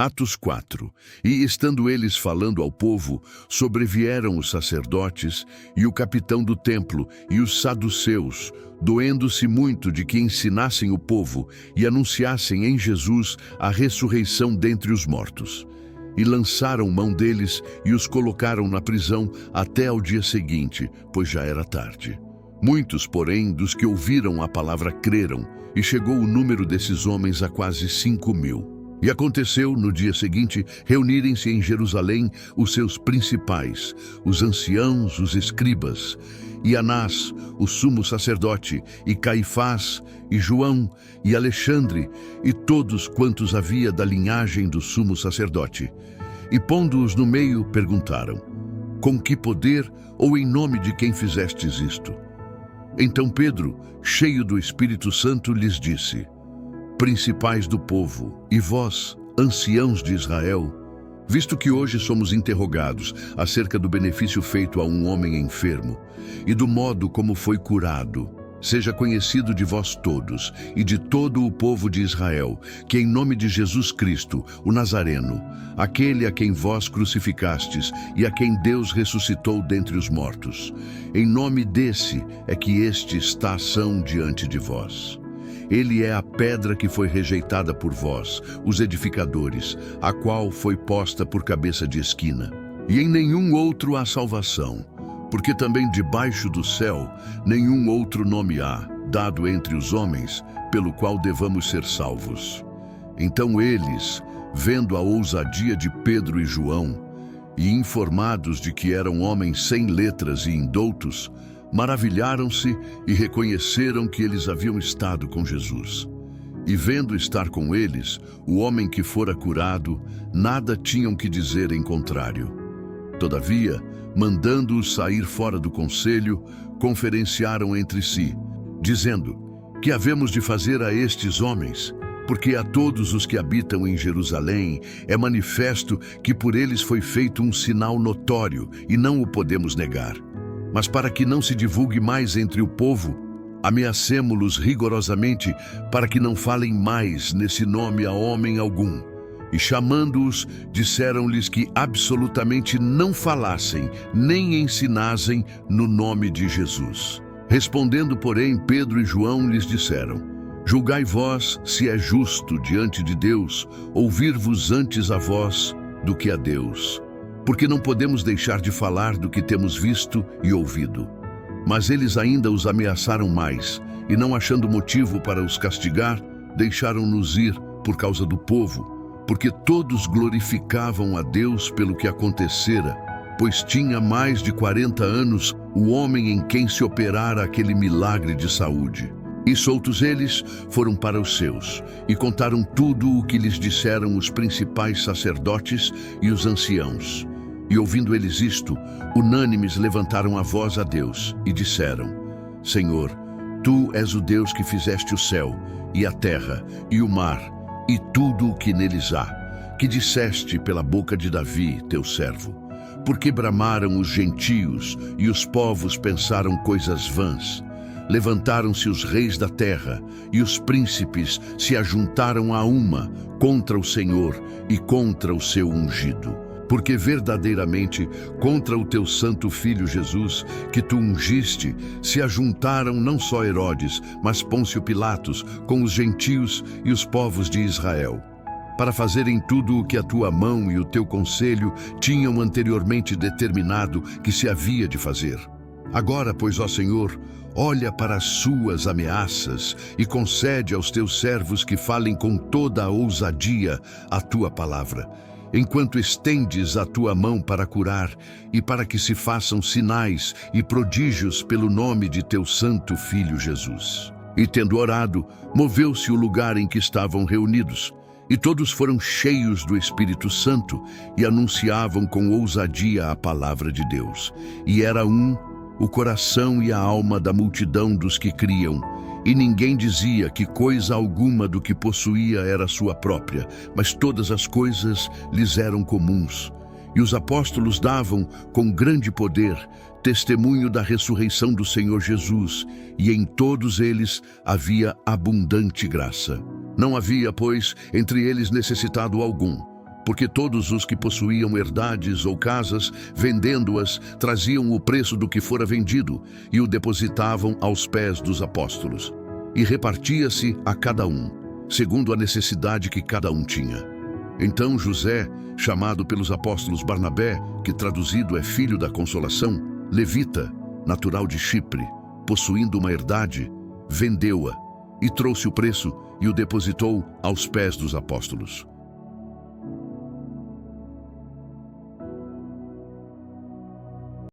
Atos 4. E estando eles falando ao povo, sobrevieram os sacerdotes e o capitão do templo e os saduceus, doendo-se muito de que ensinassem o povo e anunciassem em Jesus a ressurreição dentre os mortos. E lançaram mão deles e os colocaram na prisão até ao dia seguinte, pois já era tarde. Muitos, porém, dos que ouviram a palavra creram, e chegou o número desses homens a quase 5.000. E aconteceu, no dia seguinte, reunirem-se em Jerusalém os seus principais, os anciãos, os escribas, e Anás, o sumo sacerdote, e Caifás, e João, e Alexandre, e todos quantos havia da linhagem do sumo sacerdote. E pondo-os no meio, perguntaram: com que poder ou em nome de quem fizestes isto? Então Pedro, cheio do Espírito Santo, lhes disse: principais do povo, e vós, anciãos de Israel, visto que hoje somos interrogados acerca do benefício feito a um homem enfermo e do modo como foi curado, seja conhecido de vós todos e de todo o povo de Israel, que em nome de Jesus Cristo, o Nazareno, aquele a quem vós crucificastes e a quem Deus ressuscitou dentre os mortos, em nome desse é que este está são diante de vós. Ele é a pedra que foi rejeitada por vós, os edificadores, a qual foi posta por cabeça de esquina. E em nenhum outro há salvação, porque também debaixo do céu nenhum outro nome há, dado entre os homens, pelo qual devamos ser salvos. Então eles, vendo a ousadia de Pedro e João, e informados de que eram homens sem letras e indoutos, maravilharam-se e reconheceram que eles haviam estado com Jesus. E vendo estar com eles, o homem que fora curado, nada tinham que dizer em contrário. Todavia, mandando-os sair fora do conselho, conferenciaram entre si, dizendo: que havemos de fazer a estes homens? Porque a todos os que habitam em Jerusalém é manifesto que por eles foi feito um sinal notório, e não o podemos negar. Mas para que não se divulgue mais entre o povo, ameacemo-los rigorosamente para que não falem mais nesse nome a homem algum. E chamando-os, disseram-lhes que absolutamente não falassem, nem ensinassem no nome de Jesus. Respondendo, porém, Pedro e João lhes disseram: julgai vós se é justo diante de Deus ouvir-vos antes a vós do que a Deus. Porque não podemos deixar de falar do que temos visto e ouvido. Mas eles ainda os ameaçaram mais, e não achando motivo para os castigar, deixaram-nos ir por causa do povo, porque todos glorificavam a Deus pelo que acontecera, pois tinha mais de 40 anos o homem em quem se operara aquele milagre de saúde. E soltos eles, foram para os seus, e contaram tudo o que lhes disseram os principais sacerdotes e os anciãos. E ouvindo eles isto, unânimes levantaram a voz a Deus, e disseram: Senhor, Tu és o Deus que fizeste o céu, e a terra, e o mar, e tudo o que neles há, que disseste pela boca de Davi, teu servo. Porque bramaram os gentios, e os povos pensaram coisas vãs. Levantaram-se os reis da terra, e os príncipes se ajuntaram a uma contra o Senhor e contra o seu ungido. Porque verdadeiramente contra o teu santo Filho Jesus, que tu ungiste, se ajuntaram não só Herodes, mas Pôncio Pilatos, com os gentios e os povos de Israel, para fazerem tudo o que a tua mão e o teu conselho tinham anteriormente determinado que se havia de fazer. Agora, pois, ó Senhor, olha para as suas ameaças e concede aos teus servos que falem com toda a ousadia a tua palavra, enquanto estendes a tua mão para curar e para que se façam sinais e prodígios pelo nome de teu santo Filho Jesus. E tendo orado, moveu-se o lugar em que estavam reunidos, e todos foram cheios do Espírito Santo e anunciavam com ousadia a palavra de Deus. E era o coração e a alma da multidão dos que criam, e ninguém dizia que coisa alguma do que possuía era sua própria, mas todas as coisas lhes eram comuns. E os apóstolos davam, com grande poder, testemunho da ressurreição do Senhor Jesus, e em todos eles havia abundante graça. Não havia, pois, entre eles necessitado algum, porque todos os que possuíam herdades ou casas, vendendo-as, traziam o preço do que fora vendido e o depositavam aos pés dos apóstolos. E repartia-se a cada um, segundo a necessidade que cada um tinha. Então José, chamado pelos apóstolos Barnabé, que traduzido é filho da consolação, levita, natural de Chipre, possuindo uma herdade, vendeu-a e trouxe o preço e o depositou aos pés dos apóstolos.